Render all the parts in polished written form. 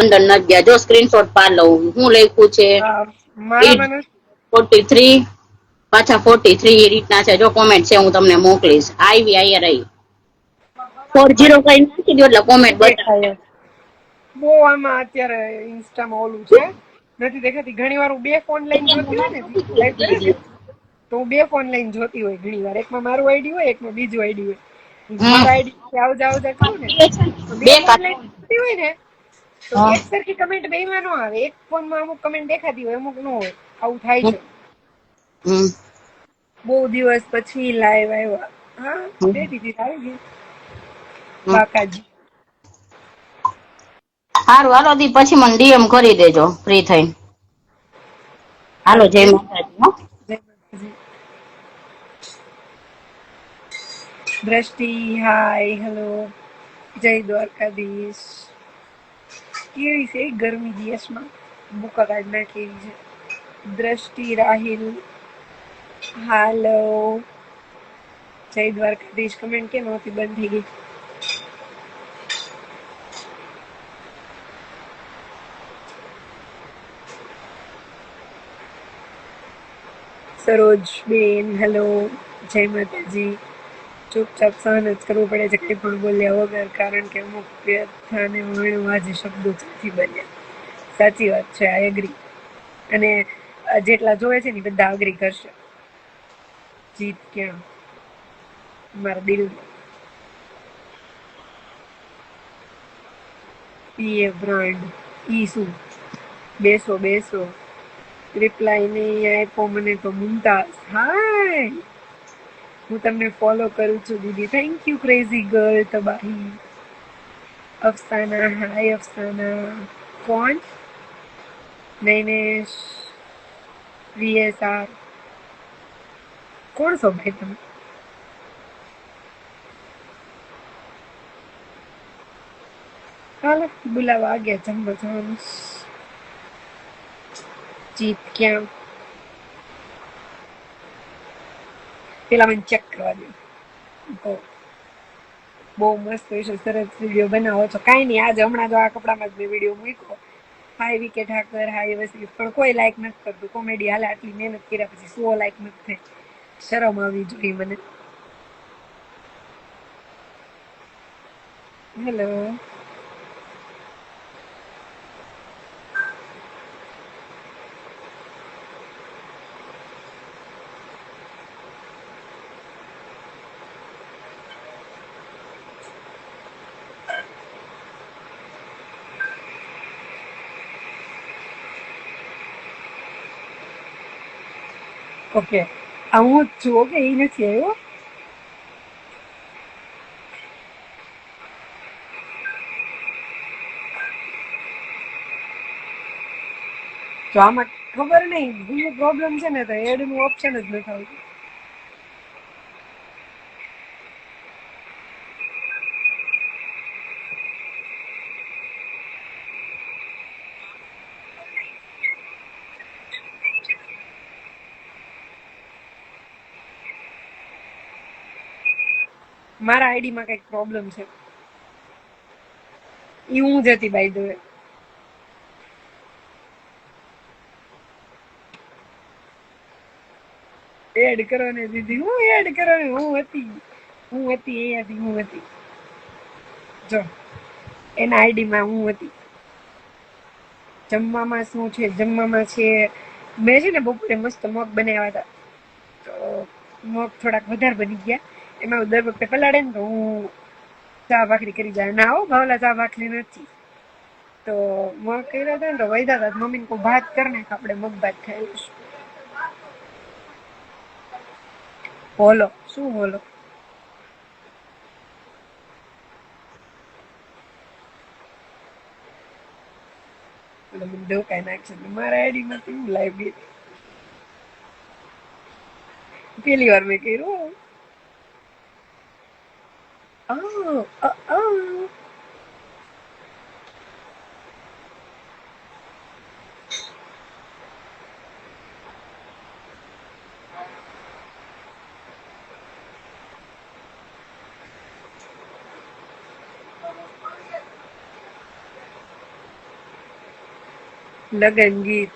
અંદર નથી ગયા. જો સ્ક્રીનશોટ પાડ લઉં હું લખ્યું છે. મારામાં 43 પાછા 43 એ રીતના છે. જો કોમેન્ટ છે હું તમને મોકલીશ. આવી આયર રહી 40 કઈ નાખી દો એટલે કોમેન્ટ બતાવે. દેખાય બહુ આમાં અત્યારે ઇન્સ્ટામાં ઓલું છે નથી દેખાતી. ઘણી વાર હું બે ફોન લઈને જોતી હોય ને લાઈવ કરે ને તો હું બે ફોન લઈને જોતી હોય ઘણી વાર. એકમાં મારું આઈડી હોય, એકમાં બીજું આઈડી હોય. મારા આઈડી આવજા કરું ને તો બે બે ફોન લઈને જોતી હોય ને તો એક સરખી કમેન્ટ બેમાં નો આવે. એક ફોનમાં અમુક કમેન્ટ દેખાતી હોય, અમુક નો હોય. આવું થાય છે. બહુ દિવસ પછી લાઈવ આવ્યા. હા બે દીદી આવી ગઈ બાકાજી. સારું હાલો દી પછી મને ડીએમ કરી દેજો ફ્રી થઈને. હાલો સારું જય બેન. માતાજી. જય માતાજી. દ્રષ્ટિ હાય હેલો જય દ્વારકાધીશ. કેવી છે ગરમી દિવસમાં બુકા કાઢ નાખી છે. દ્રષ્ટિ રાહિલ હાલો જય દ્વારકાધીશ. કમેન્ટ કેમ આવતી બંધ થઈ ગઈ? સરોજ બેન હેલો જય માતાજી. ચૂપચાપ સહન જ કરવું પડે છે કંઈ પણ બોલ્યા વગર, કારણ કે અમુક વ્યથાને વર્ણવા જે શબ્દો નથી બન્યા. સાચી વાત છે, આઈ એગ્રી. અને જેટલા જોવે છે ને બધા અગ્રી કરશે. જીત ક્યાં મારા દિલ પીએ બ્રાન્ડ ઈ શું બેસો બેસો રિપ્લાય નહીં આપ્યો મને તો મુમતાઝ હાય. હું તમને ફોલો કરું છું દીદી. થેન્ક યુ ક્રેઝી ગર્લ તબાહી. અફસાના હાય અફસાના. કોણ? નૈનેશ વીએસઆર. કોણ છો ભાઈ તમે? હાલો બોલાવા આ ગયા જમવા જવાનું. જીત ક્યાં પેલા મને ચેક કરવા દો. બહુ મસ્ત હોય છે, સરસ વિડીયો બનાવો છો. કાંઈ નહીં, આજે હમણાં જો આ કપડામાં જ મેં વિડીયો મૂક્યો. હાય વિકે ઠાકર હાય વસી, પણ કોઈ લાઈક નથી કરતું. કોમેડી હાલે આટલી મહેનત કર્યા પછી 100 લાઈક નથી થઈ. શરમ આવી જોઈએ મને. હેલો ઓકે આ હું જ છું. ઓકે એ નથી આવ્યો. તો આમાં ખબર નહીં શું પ્રોબ્લેમ છે ને તો એડ નું ઓપ્શન જ નથી આવતું. મારા આઈડી માં કઈક પ્રોબ્લેમ છે. ઈ હું જ હતી બાય ધ વે. એડ કરો ને દીદી. હું એડ કરો ને હું હતી જો એના આઈડી માં હું હતી. જમવામાં શું છે? જમવામાં છે મેં છે ને બપોરે મસ્ત મગ બનાવ્યા હતા. તો મગ થોડાક વધારે બની ગયા. એમાં દર વખતે પલાળે ને તો હું ચા ભાખરી કરી જાય. ના હો ભાવલા ચા ભાખરી નથી. તો મગ કર્યા હતા ને તો વૈદા હતા. મમ્મીને કોઈ ભાત કરી નાખ, આપણે મગ ભાત ખાઈ લઈશું. બોલો શું બોલો? એટલે મને ડોકાઈ નાખશે. મારા આઈડી માંથી હું લાઈવ ગઈ. પેલી વાર મેં કર્યું. લગન ગીત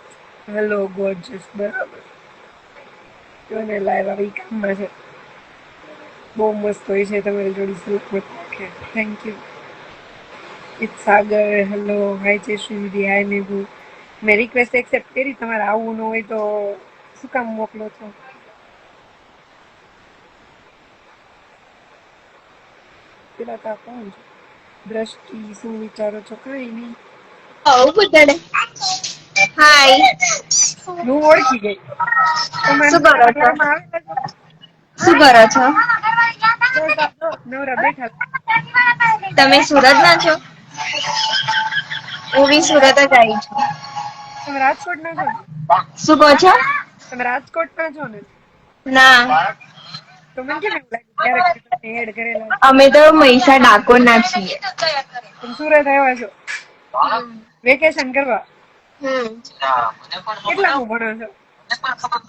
હેલો ગોર્જસ બરાબર જોને લાઈવ આવી કામમાં છે બહુ મસ્ત હોય છે તમારી જોડી સ્લુપ રાખે thank you it's Sagar hello hi Jayshree hi Meghu મેં રિક્વેસ્ટ એક્સેપ્ટ કરી તમારે આવવું ન હોય તો શું કામ મોકલો છો પેલા તા કોણ છે દ્રષ્ટિ શું વિચારો છો કઈ નહીં હાય હું ઓળખી ગઈ શું કરો છો તમારા આવેલા છો શું કરો છો બસ આ જો નવરા બેઠા તમે સુરત ના છો હું બી સુરત જ આવી છું તમે રાજકોટ ના છો ને શું કહો છો તમે રાજકોટ ના છો ને ના તો મને કેમ એવું લાગ્યું ક્યારેક મેં તમને એડ કરેલા છે અમે તો મહીસા ડાકોર ના છીએ તમે સુરત આવ્યા છો વેકેશન કરવા કેટલામું ભણો છો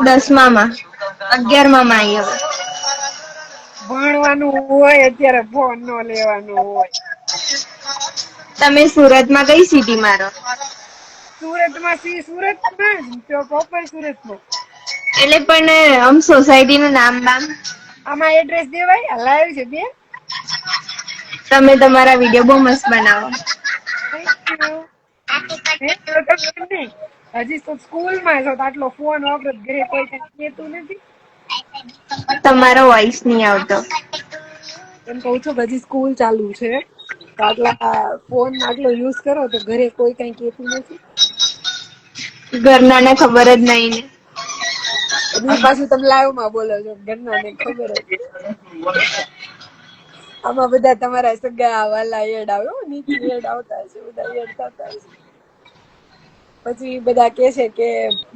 10માં 11માં આવી હવે ભણવાનું હોય અત્યારે ફોન નો લેવાનું હોય તમે સુરતમાં કઈ સિટી મારો સુરતમાં સુરતમાં જ પ્રોપર સુરતમાં એટલે પણ આમ સોસાયટી નું નામ બામ આમાં એડ્રેસ દેવાય લાઈવ છે બેન તમે તમારા વિડીયો બહુ મસ્ત બનાવો થેન્ક યુ હજી તો સ્કૂલ માં છો તો આટલો ફોન વાપરો ઘરે કોઈ કઈ કહેતું નથી તમારો વોઇસ નહીં આવતો એમ કઉ છું હજી સ્કૂલ ચાલુ છે તો આટલા ફોન આટલો યુઝ કરો તો ઘરે કોઈ કઈ કહેતું નથી ઘરના ને ખબર જ નહીં ને બી પાછું તમે લાઈવ માં બોલો છો ઘરના ને ખબર જ છે આમાં બધા તમારા સગા વાલા એડ આવ્યો નીચે એડ આવતા હશે બધા એડ થતા હશે પછી બધા કે છે કે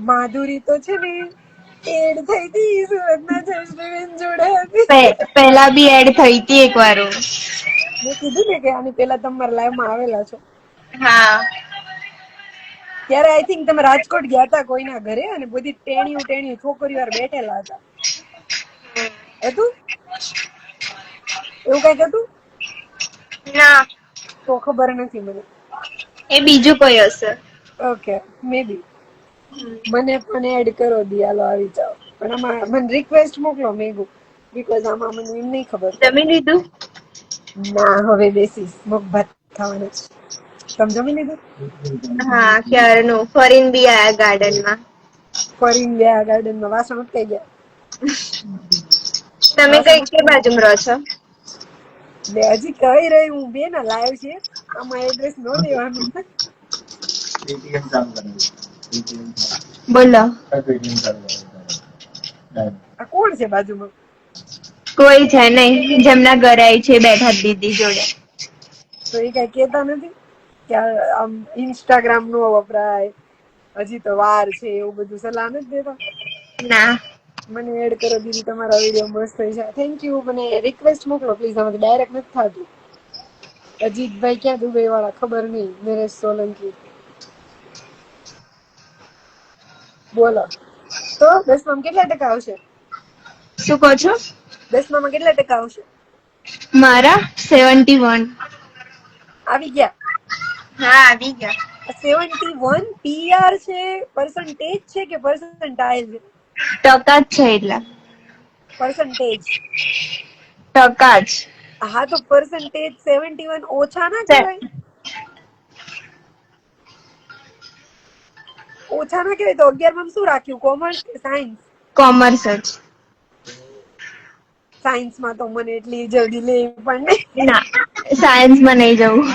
માધુરી તો છે ને એડ થઈ હતી સુરતના જયશ્રીબેન જોડે હતી પહેલા બી એડ થઈ હતી એક વાર મેં કીધું ને કે આની પેલા તમારા લાઈવ માં આવેલા છો હા ત્યારે આઈ થિંક તમે રાજકોટ ગયા હતા કોઈના ઘરે અને બધી ટેણીયું છોકરીઓ બેઠેલા હતા હતું એવું કઈક હતું ના તો ખબર નથી મને એ બીજું કોઈ હશે ઓકે મે બી મને પણ એડ કરો દિયાલો આવી જાઓ પણ આમાં મને રિક્વેસ્ટ મોકલો મેગુ બીકોઝ આમાં મને એમ નહીં ખબર પડે જમી લીધું ના હવે બેસીશ મગ ભાત ખાવાના છે તમે જમી લીધું હા ક્યારનું ફરીને બી આયા ગાર્ડનમાં ફરીને ગયા ગાર્ડનમાં વાસણ ઉટકાઈ ગયા તમે કઈ કે બાજુમાં રહો છો બે હજી કહી રહી હું બે ના લાઈવ છે આમાં એડ્રેસ નો દેવાનું બોલો આ કોણ છે બાજુમાં કોઈ છે નહીં જેમના ઘરે આવી છે બેઠા દીદી જોડે તો એ કઈ કેતા નથી કે આમ ઇન્સ્ટાગ્રામ નો વપરાય હજી તો વાર છે એવું બધું સલાહ નથી દેતા ના મને એડ કરો દીદી તમારા વિડીયો મસ્ત થઈ છે થેન્ક યુ મને રિક્વેસ્ટ મોકલો પ્લીઝ આમાંથી ડાયરેક્ટ નથી થતું અજીતભાઈ ક્યાં દુબઈ વાળા ખબર નહીં નરેશ સોલંકી બોલો તો 10માં કેટલા ટકા આવશે શું કહો છો 10માં કેટલા ટકા આવશે મારા 71 આવી ગયા હા આવી ગયા 71 પીઆર છે પર્સન્ટેજ છે કે પર્સન્ટાઇલ છે ટકા જ છે એટલા પર્સન્ટેજ ટકા જ હા તો પર્સન્ટેજ 71 ઓછા ના કહેવાય ઓછા ના કહેવાય તો 11માં શું રાખ્યું કોમર્સ કે સાયન્સ કોમર્સ જ સાયન્સમાં તો મને એટલી જલ્દી લે પણ નહીં ના સાયન્સમાં નહીં જવું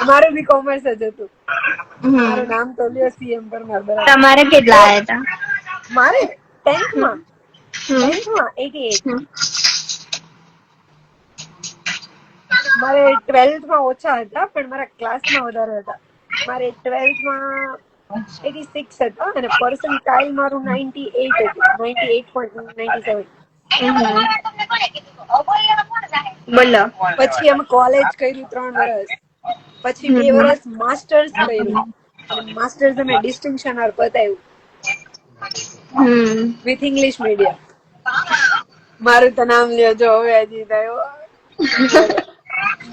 મારું બી કોમર્સ જ હતું મારું નામ તો લ્યો સીએમ પરમાર બરાબર તમારે કેટલા આયા હતા મારે 10th માં 88 મારે 12thમાં ઓછા હતા પણ મારા ક્લાસમાં વધારે હતા મારે 12thમાં 86 હતા અને પર્સન્ટાઇલ મારું 98 હતું 98.97 બોલો પછી અમે કોલેજ કર્યું 3 વર્ષ પછી 2 વર્ષ માસ્ટર્સ કર્યું અને માસ્ટર્સ અમે ડિસ્ટિંક્શન ઓર પતાવ્યું વિથ ઇંગ્લિશ મીડિયમ મારું તો નામ લ્યો જો હવે હજી થયો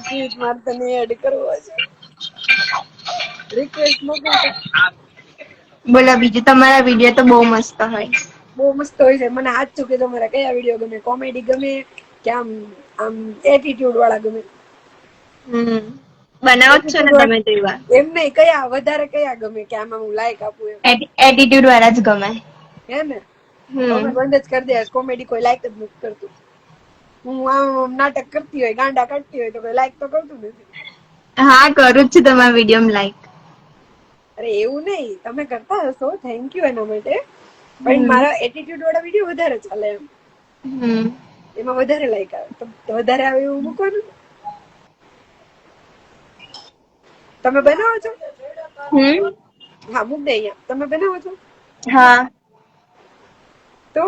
ગીત મારે તને એડ કરવો છે રિક્વેસ્ટ મોકલતો. બોલો બીજું, તમારા વિડીયો તો બહુ મસ્ત હોય. બહુ મસ્ત હોય છે. મને સાચું કે તમારા કયા વિડીયો ગમે? કોમેડી ગમે કે આમ આમ એટીટ્યુડ વાળા ગમે? બનાવો જ છો ને તમે તો એવા. એમ નહીં, કયા વધારે કયા ગમે કે આમાં હું લાઈક આપું એમ? એટીટ્યુડ વાળા જ ગમે. હે ને? અમે બંધ જ કરી દે. કોમેડી કોઈ લાઈક જ નથી કરતું. હું આમ નાટક કરતી હોય, ગાંડા કાઢતી હોય તો કોઈ લાઈક તો કરતું નથી. હા, કરું જ છું તમારા વિડીયો લાઈક. અરે એવું નહીં, તમે કરતા હશો, થેન્ક યુ એના માટે. પણ મારા એટીટ્યુડ વાળા વિડીયો વધારે ચાલે એમ. એમાં વધારે લાઈક આવે. તો વધારે આવે એવું મૂકવાનું. તમે બનાવો છો? હા, મૂક દે અહીંયા. તમે બનાવો છો? હા. તો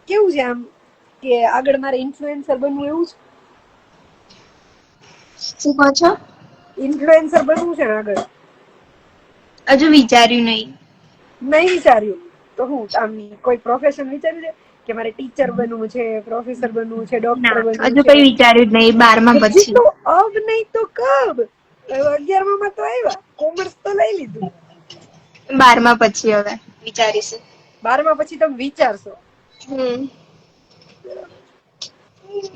કેવું છે આમ કે આગળ મારે ઇન્ફ્લુએન્સર બનવું એવું છે? શું કહો છો? ઇન્ફ્લુએન્સર બનવું છે આગળ? હજુ વિચાર્યું નહીં. નહીં વિચાર્યું તો હું આમ કોઈ પ્રોફેશન વિચાર્યું છે કે મારે ટીચર બનવું છે, પ્રોફેસર બનવું છે, ડોક્ટર ના, બનવું હજુ છે? કઈ વિચાર્યું જ નહીં. 12મા હજી પછી. તો અબ નહીં તો કબ? 11મા તો આવ્યા, કોમર્સ તો લઈ લીધું. 12મા પછી હવે વિચારીશું. 12મા પછી તમે વિચારશો.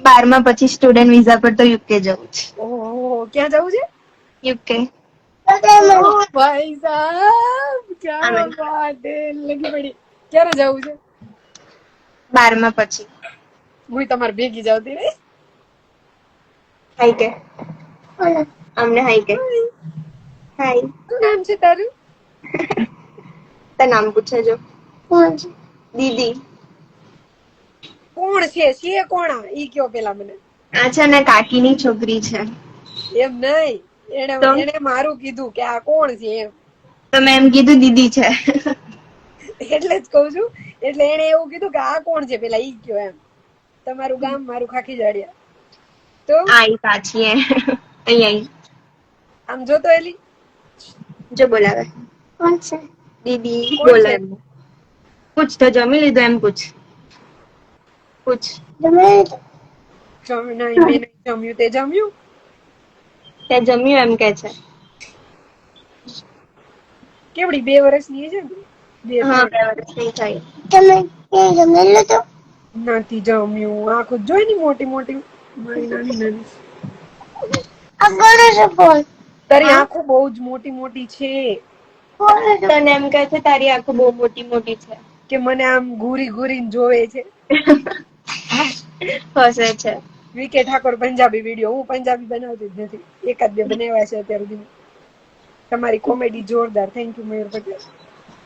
12મા પછી સ્ટુડન્ટ વિઝા પર તો યુકે જવું છે. ઓહો, ક્યાં જવું છે? યુકે. ભાઈ સાહેબ ક્યાં વાત લગી પડી. ક્યારે જવું છે? 12મા પછી. હું તમારે ભેગી જાવતી રહી. હાઈ કે અમને હાઈ કે. હાઈ. શું નામ છે તારું? તો નામ પૂછે જો. કોણ છે? દીદી. કોણ છે? છે કોણ? ઈ કયો પેલા મને. આ છે ને કાકીની છોકરી છે. એમ નહીં, એને મારું કીધું કે આ કોણ છે એમ. તો મેં એમ કીધું દીદી છે. એટલે જ કઉ છું. એટલે એને એવું કીધું કે આ કોણ છે પેલા ઈ કયો એમ. તમારું ગામ મારું ખાખી જાડિયા. તો આઈ પાછી અહીં આમ જોતો એલી જો બોલાવે. કોણ છે? દીદી કોણ બોલે. છે? પૂછ તો જમી લીધું એમ પૂછ. પૂછ. નહીં, મેં નહીં જમ્યું. તે જમ્યું? તે જમ્યું એમ કે છે. કેવડી 2 વર્ષની છે ને? હા, 2 વર્ષની થઈ. તમે જમેલું તો? નથી જમ્યું. આંખો જોઈ ની મોટી મોટી મારી નાની નાની. આગળ છે ફોન. તારી આંખો બહુ જ મોટી મોટી છે. તને એમ કહે છે તારી આંખો બહુ મોટી મોટી છે. કે મને આમ ઘૂરી ઘૂરીને જોવે છે. હસે છે. VK Thakor Punjabi video. હું પંજાબી બનાવતી જ નથી. એકાદ બે બનાવ્યા છે અત્યાર સુધી. તમારી કોમેડી જોરદાર. થેન્ક યુ મયુર પટેલ.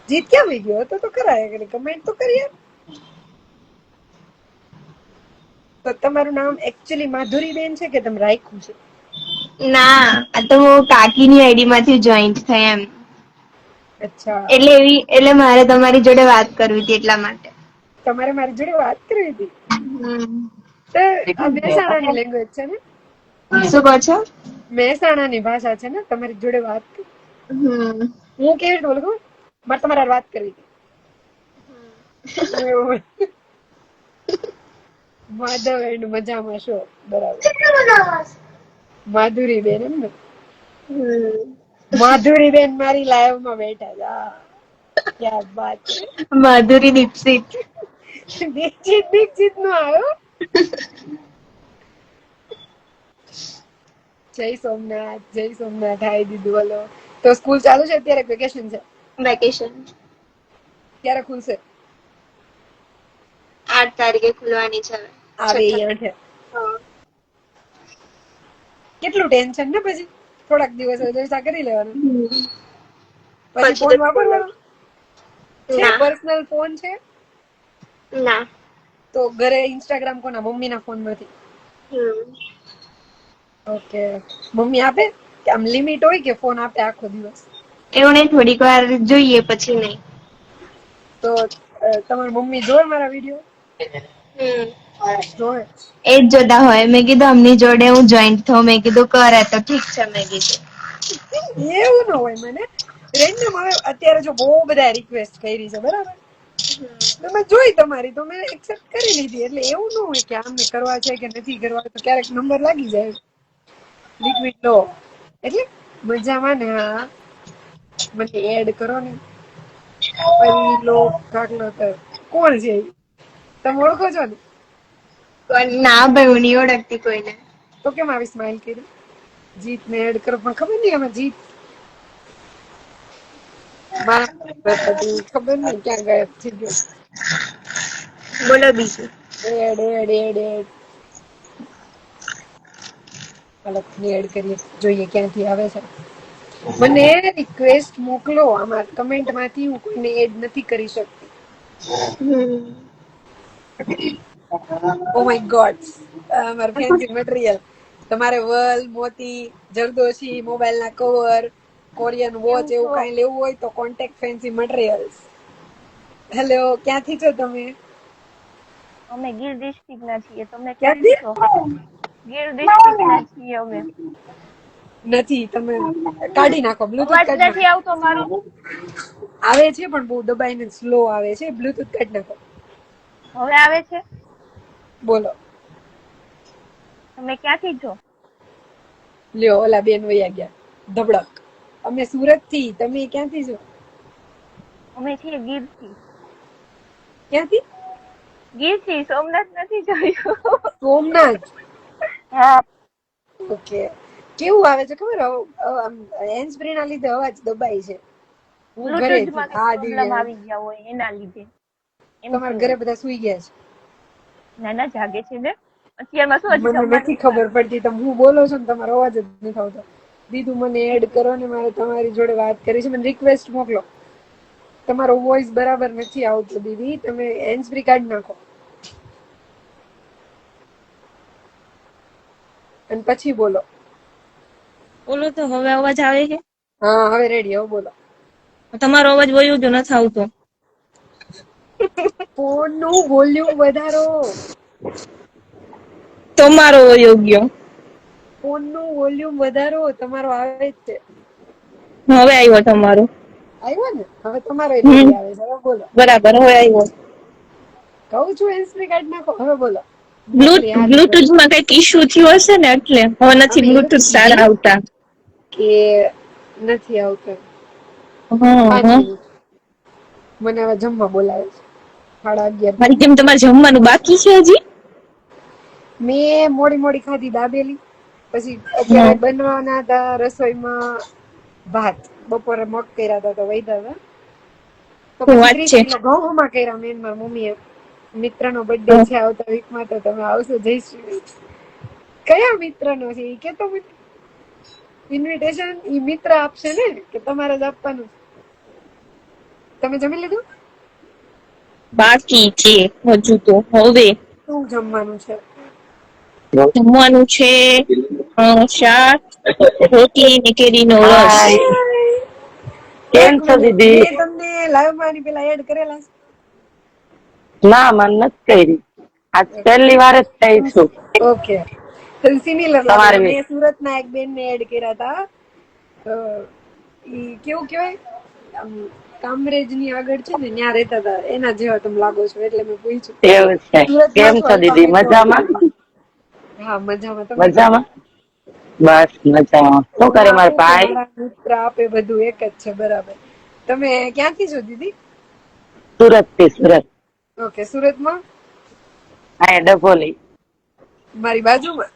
જીત ક્યાં વહી ગયો હતો? તો કરાય કે કમેન્ટ તો કરીએ. તો તમારું નામ એકચ્યુઅલી માધુરીબેન છે કે તમે રાખ્યું છે? ના, આ તો હું કાકીની આઈડી માંથી જોઈન્ટ થઈ એમ. અચ્છા, એટલે મારે તમારી જોડે વાત કરવી હતી એટલા માટે. તમારે મારી જોડે વાત કરવી હતી? તો આ મહેસાણાની લેંગ્વેજ છે ને? શું કહો છો? મહેસાણાની ભાષા છે ને? તમારી જોડે વાત હું કેવી રીતે બોલું? મારે તમારે વાત કરવી હતી. માધવ એન્ડ મજામાં શો. બરાબર. માધુરીબેન એમ ને? માધુરીબેન મારી લાઈવ માં બેઠા છે. ક્યાં વાત છે. માધુરી દીક્ષિત. દીક્ષિત નો આવ્યો. જય સોમનાથ, જય સોમનાથ. હાઈ દીધું. બોલો. તો સ્કૂલ ચાલુ છે અત્યારે? વેકેશન છે? વેકેશન. ક્યારે ખુલશે? 8 તારીખે ખુલવાની છે. આવે 8. કેટલું ટેન્શન ને પછી થોડાક દિવસ જલસા કરી લેવાનું. પછી ફોન વાપરવાનો છે? પર્સનલ ફોન છે? ના. તો ઘરે ઇન્સ્ટાગ્રામ કોના? મમ્મીના ફોન માંથી? ઓકે. મમ્મી આપે કે આમ લિમિટ હોય કે ફોન આપે આખો દિવસ? એવું નહીં, થોડીક વાર જોઈએ પછી નહીં. તો તમારી મમ્મી જોવે મારા વિડીયો? જોવે. એ જ જોતા હોય. મેં કીધું અમની જોડે હું જોઈન્ટ થઉં. મેં કીધું કરે તો ઠીક છે. મેં કીધું એવું ન હોય. મને રેન્ડમ હવે અત્યારે જો બહુ બધા રિક્વેસ્ટ કરી છે બરાબર, મેં જોઈ તમારી તો મેં એક્સેપ્ટ કરી લીધી. એટલે એવું ન હોય કે આમને કરવા છે કે નથી કરવા. તો ક્યારેક નંબર લાગી જાય. લિક્વિડ લો એટલે મજામાં ને. હા, મને એડ કરો ને. પહેલો કાકલો તર કોણ છે ઈ? તમે ઓળખો છો ને? પણ ના ભાઈ હું નહીં ઓળખતી કોઈને. તો કેમ આવી સ્માઈલ કરી? જીત ને એડ કરો પણ ખબર નહીં આમાં જીત ખબર નહીં ક્યાં ગાયબ થઈ ગયો. બોલો બીજું. એડ એડ એડ એડ અલગથી એડ કરીએ જોઈએ ક્યાંથી આવે છે. મને રિક્વેસ્ટ મોકલો. આમાં કમેન્ટ માંથી હું કોઈને એડ નથી કરી શકતી. ઓ માય ગોડ, મારું ફેન્સી મટીરિયલ. તમારે વલ, મોતી, જરદોશી, મોબાઈલ ના કવર, કોરિયન વોચ એવું કઈ લેવું હોય તો કોન્ટેક્ટ ફેન્સી મટીરિયલ્સ. હેલો, ક્યાંથી છો તમે? અમે ગીર ડિસ્ટ્રિક્ટ ના છીએ. તમે ક્યાંથી? ક્યાંથી છો? ગીર ડિસ્ટ્રિક્ટ ના છીએ અમે. નથી, તમે કાઢી નાખો બ્લુટૂથ અવાજ કાઢી નથી આવતો મારો? નાખો. આવે છે પણ બહુ દબાઈને સ્લો આવે છે. બ્લુટૂથ કાઢી નાખો. હવે આવે છે? બોલો. તમે ક્યાંથી છો? લ્યો ઓલા બેન વયા ગયા ધબડક. અમે સુરત થી. તમે ક્યાંથી છો? અમે છીએ ગીર થી. ક્યાંથી? ગીર થી. સોમનાથ નથી જોયું. સોમનાથ. હા. ઓકે. કેવું આવે છે ખબર? હેન્ડ સ્પ્રે ના લીધે અવાજ દબાય છે. હું ઘરે બ્લુટૂથ માં હા પ્રોબ્લેમ આવી ગયા હોય એના લીધે. તમારા ઘરે બધા સુઈ ગયા છે? નાના જાગે છે ને અત્યારમાં શું હજી મને નથી ખબર પડતી. તમે હું બોલો છો ને તમારો અવાજ જ નથી આવતો. દીદુ મને એડ કરો ને, મારે તમારી જોડે વાત કરી છે. મને રિક્વેસ્ટ મોકલો. તમારો વોઇસ બરાબર નથી આવતો દીદી. તમે હેન્ડ ફ્રી કાઢી નાખો અને પછી બોલો. બોલો તો હવે અવાજ આવે છે? હા હવે રેડી. હવે બોલો. તમારો અવાજ વયો જો નથી આવતો. ફોન નું વોલ્યુમ વધારો. તમારો વયો ગયો. ફોન નું વોલ્યુમ વધારો. તમારો આવે જ છે. હવે આવ્યો તમારો. આવ્યો ને? હવે તમારો રેડી આવે છે. હવે બોલો. બરાબર હવે આવ્યો. કહું છું હેન્ડ ફ્રી કાઢી નાખો. હવે બોલો. બ્લુટૂથ માં કઈક ઇશ્યુ થયો હશે ને એટલે હવે નથી બ્લુટૂથ સારા આવતા. કે નથી આવતા. હા. મને હવે જમવા બોલાવે છે 11:30. મારી જેમ તમારે જમવાનું બાકી છે હજી? મેં મોડી ખાધી દાબેલી. પછી અત્યારે બનવાના હતા રસોઈમાં ભાત. બપોરે મગ કર્યા હતા તો વૈધા હતા. તો પછી 30 કિલો ઘઉંમાં કર્યા મેં મારા મમ્મીએ. મિત્રનો બર્થડે છે આવતા વીકમાં, તો તમે આવશો? જઈશું. કયા મિત્રનો છે એ કેતો મને. ઇન્વિટેશન ઈ મિત્ર આપશે ને, કે તમારે જ આપવાનું? તમે જમી લીધું? બાકી છે હજુ તો. હવે શું જમવાનું છે? જમવાનું છે શાક, રોટલી ને કેરીનો રસ. કેમ છો દીદી? મેં તમને લાઈવ માં આની પેલા એડ કરેલા છે? ના, મને નથી કરી. આજ પહેલી વાર જ થઈ છું. ઓકે. સિમિલર લાગે. મેં સુરત ના એક બેન ને એડ કર્યા હતા. ઈ કેવું કહેવાય, કામરેજ ની આગળ છે ને, ત્યાં રહેતા હતા. એના જેવા તમે લાગો છો એટલે મેં પૂછ્યું. એવું છે. કેમ છો દીદી? મજામાં? હા મજામાં. તમે મજામાં? બસ મજામાં. શું કરે મારા ભાઈ? મિત્ર આપે બધું એક જ છે. બરાબર. તમે ક્યાંથી છો દીદી? સુરત થી. સુરત. ઓકે. સુરતમાં? હા, ડભોલી. મારી બાજુમાં.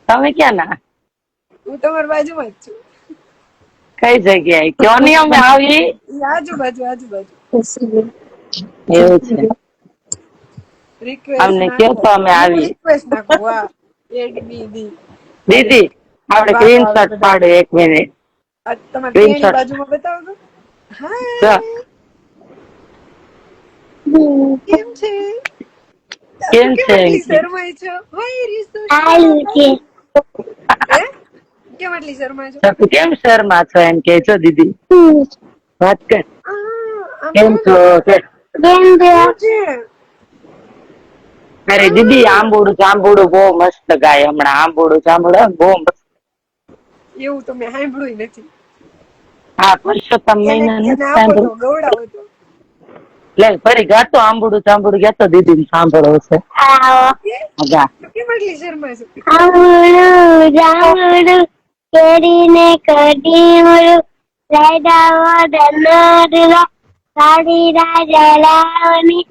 તમે ક્યાં ના? હું તમારી બાજુમાં જ છું. કઈ જગ્યાએ? કયો નહીં અમે આવી. આજુબાજુ. એવું છે. રિક્વેસ્ટ અમને કયો નાખો. તો અમે હું આવી. રિક્વેસ્ટ નાખું. વાહ. એડ મી દી. દીદી આપણે સ્ક્રીનશોટ પાડો 1 મિનિટ. તમારી તેની બાજુમાં બતાવો તો. હાય. કેમ છે? કેમ છે? કેટલી શરમાય છો? હાય રીસો. હે? કેમ આટલી શરમાય છો? તું કેમ શર્મા છો એમ કેજો દીદી. વાત કર. કેમ છો? અરે દીદી આંબોડું જાંબુડું બહુ મસ્ત ગાય હમણાં. આંબોડું જાંબુડું બહુ મસ્ત. એવું તો મેં સાંભળ્યું નથી. હા, પુરુષોત્તમ મહિના નથી સાંભળ્યું. ગવડાવો તો. લે ફરી ગાતો આંબુડું જાંબુડું ગાતો દીદી સાંભળો છે. કેમ આટલી શરમાય છો? આંબુડું જાંબુડું કેરીને કડીમડું રાયડા વદનરલો સાડી રાજા લાવની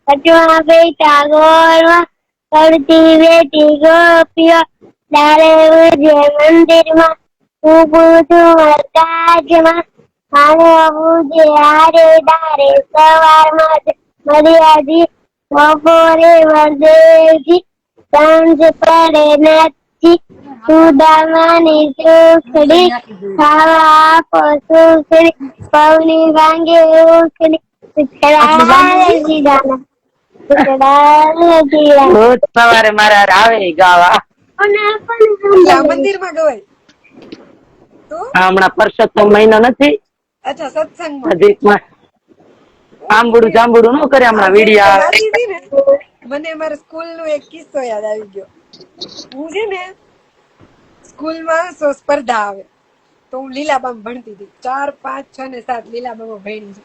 પટવા બેટા ગોળવા કરતી બેટી ગોપીઓ ડાળે ઉજે મંદિરમાં હું પૂછું કાજમાં આને પૂજે હારે ડારે સવારમાં મર્યાદી બપોરે વરદેવજી સાંજ પડે નથી સુદામાની સુખડી ખાવા આપો સુખડી પવની ભાંગે ઉખડી રોજ સવારે મારા હારે આવે ગાવા. એટલે આ મંદિરમાં ગવાય તો હમણાં પરસોત્તમ મહિનો નથી, અચ્છા સત્સંગમાં અધિકમાં આંબુડું જાંબુડું ન કરે હમણાં વિડીયો આવે. ગાતી હતી ને મને મારા સ્કૂલ નો એક કિસ્સો યાદ આવી ગયો. હું છે ને સ્કૂલમાં સ્પર્ધા આવે તો હું લીલાબામ ભણતી હતી. 4, 5, 6 ને 7 લીલાબામાં ભણી છે.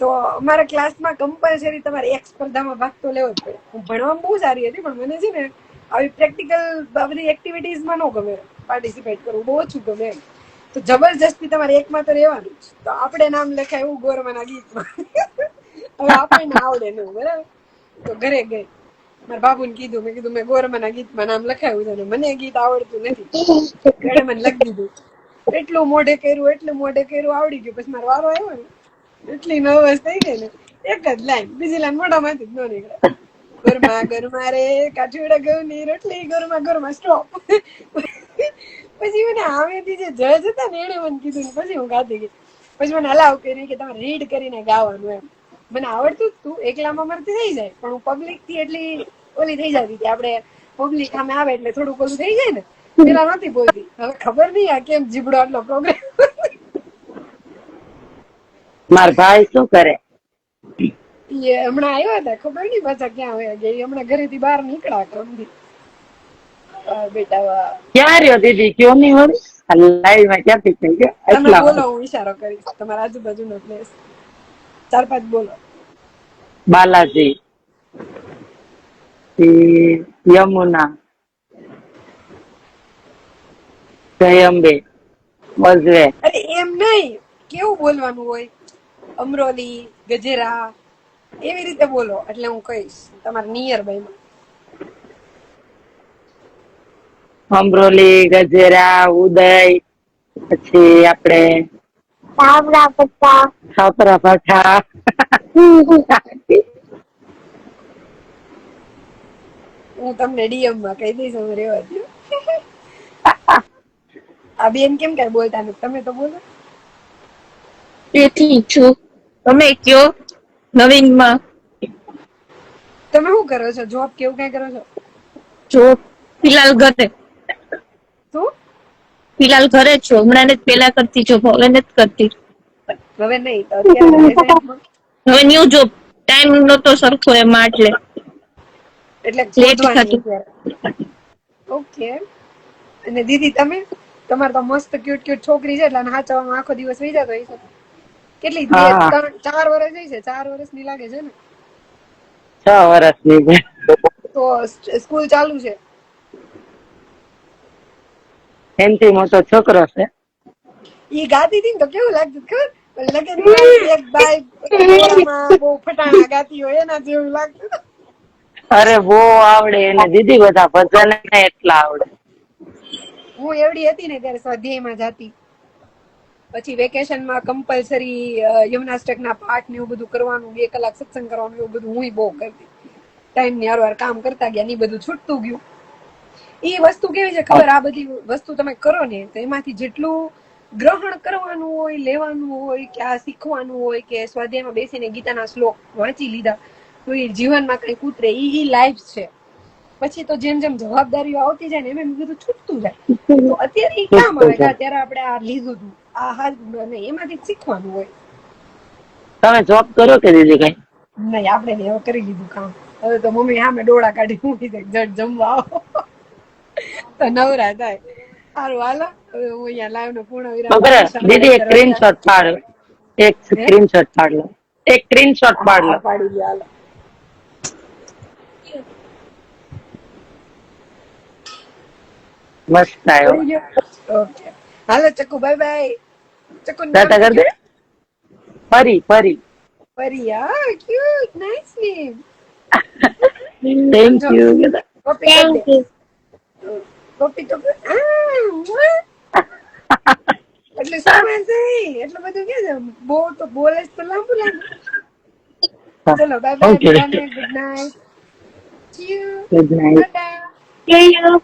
તો અમારા ક્લાસમાં કમ્પલસરી તમારે એક સ્પર્ધામાં ભાગ તો લેવો જ પડે. હું ભણવામાં બહુ સારી હતી પણ મને છે ને આવી પ્રેક્ટિકલ બધી એક્ટિવિટીઝમાં ન ગમે પાર્ટિસિપેટ કરવું, બહુ ઓછું ગમે. તો જબરજસ્તી તમારે એકમાં તો રહેવાનું જ. તો આપણે નામ લખાયું ગોરમાના ગીતમાં. હવે આપણને આવડે નહીં, બરાબર. તો ઘરે ગઈ મારા બાબુને કીધું, મેં કીધું મેં ગોરમાના ગીતમાં નામ લખાયું છે ને મને ગીત આવડતું નથી. એને મને લખી દીધું. એટલું મોઢે કર્યું આવડી ગયું. પછી મારો વારો આવ્યો ને એટલી નર્વસ થઈ ગઈ ને એક જ લાઈન, બીજી લાઈન મોઢામાંથી જ ન નીકળે. ગરમા ગરમા રે કાઠીડા ઘઉંની રોટલી ગરમા ગરમા સ્ટોપ. પછી મને આમેથી જે જજ હતા ને એને મને કીધું ને પછી હું ગાતી ગઈ. પછી મને અલાવ કરી કે તમે રીડ કરીને ગાવાનું એમ. મને આવડતું જ તું, એકલામાં મારથી થઈ જાય પણ હું પબ્લિક થી એટલી ઓલી થઈ જતી હતી. આપણે પબ્લિક સામે આવે એટલે થોડુંક ઓલું થઈ જાય ને, પેલા નથી બોલતી. હવે ખબર નહીં આ કેમ જીબડો આટલો પ્રોગ્રામ. મારા ભાઈ શું કરે? હમણાં આવ્યા હતા, ખબર નહીં પાછા ક્યાં આવ્યા ગયા. હમણાં ઘરેથી બહાર નીકળ્યા ક્રમથી. બેટા ક્યાં રહ્યો દીદી? કયો નહીં વળી લાઈવ માં ક્યાંથી થઈ ગયો? તમે એટલા બોલો, હું ઈશારો કરીશ. તમારા આજુબાજુનો પ્લેસ 4, 5 બોલો. બાલાજી, યમુના, જય અંબે, બજવે. અરે એમ નહીં, કેવું બોલવાનું હોય? અમરોલી, ગજેરા એવી રીતે બોલો એટલે હું કહીશ તમારા નિયર બાય માં. અમરોલી, ગજેરા, ઉદય, પછી આપણે છાપરા પાઠા. હું તમને ડીએમ માં કહી દઈશ. હું રેવા દો. આ બેન કેમ કઈ બોલતા નથી? તમે તો બોલો. તેથી છું. તમે કયો નવીનમાં? તમે શું કરો છો? જોબ કેવું કઈ કરો છો? જો ફિલહાલ ઘરે. શું? ફિલહાલ ઘરે છો? હમણાં ને પેલા કરતી જો, હવે નથી કરતી. હવે નહીં તો અત્યારે હવે ન્યુ જોબ ટાઈમ નતો સરખો એમાં એટલે લેટ શોધવાની થતું. અત્યારે. ઓકે. અને દીદી તમે? તમારે તો મસ્ત ક્યુટ ક્યુટ છોકરી છે એટલે હાચવામાં આખો દિવસ વહી જતો હશે. કેટલી 4 વર્ષ થઈ છે? 4 વર્ષની લાગે છે ને? 6 વર્ષની. તો સ્કૂલ ચાલુ છે? એનથી મોટો છોકરો છે. ઈ ગાતી હતી ને તો કેવું લાગતું ખબર? લગન એક બાઈ બહુ ફટાણા ગાતી હોય એના જેવું લાગતું. અરે બહુ આવડે એને દીદી, બધા ભજન એટલા આવડે. હું એવડી હતી ને ત્યારે સ્વાધ્યાયમાં જાતી. પછી વેકેશનમાં કમ્પલસરી યમનાસ્ટકના પાઠ ને એવું બધું કરવાનું, 2 કલાક સત્સંગ કરવાનું, એવું બધું હું બહુ કરતી. ટાઈમ ની હારવાર કામ કરતા ગયા ને બધું છૂટતું ગયું. એ વસ્તુ કેવી છે ખબર? આ બધી વસ્તુ તમે કરો ને તો એમાંથી જેટલું ગ્રહણ કરવાનું હોય, લેવાનું હોય, કે આ શીખવાનું હોય, કે સ્વાધ્યાયમાં બેસીને ગીતાના શ્લોક વાંચી લીધા તો એ જીવનમાં કઈક ઉતરે. ઈ લાઈફ છે. પછી તો જેમ જેમ જવાબદારીઓ આવતી જાય ને એમ બધું છૂટતું જાય. તો અત્યારે એ કામ આવે કે અત્યારે આપણે આ લીધું હતું, આ હાલ નહીં, એમાંથી શીખવાનું હોય. તમે જોબ કરો કે દીદી કઈ? નહીં, આપણે હવે કરી લીધું કામ. હવે તો મમ્મી સામે ડોળા કાઢી મૂકી દે, જટ જમવા આવો તો નવરા થાય. સારું હાલો, હવે હું અહીંયા લાઈવ નો પૂર્ણ વિરામ. દીદી એક સ્ક્રીનશોટ પાડ, એક સ્ક્રીનશોટ પાડ લો, એક સ્ક્રીનશોટ પાડ લો. પાડી દે હાલો. મસ્ત આવ્યો. ઓકે હાલો ચક્કુ, બાય બાય. ચકુ નામ ટાટા કર દે પરી પરી પરી. હા, cute, nice name. Thank you copy કર થેન્ક દે. યુ. કોપી તો કર. એટલે સમય જાય એટલું બધું કે છે બહુ તો બોલે તો લાંબુ લાગે. ચલો બાય બાય, ઓકે બધાને good night. Good night Tata. See you.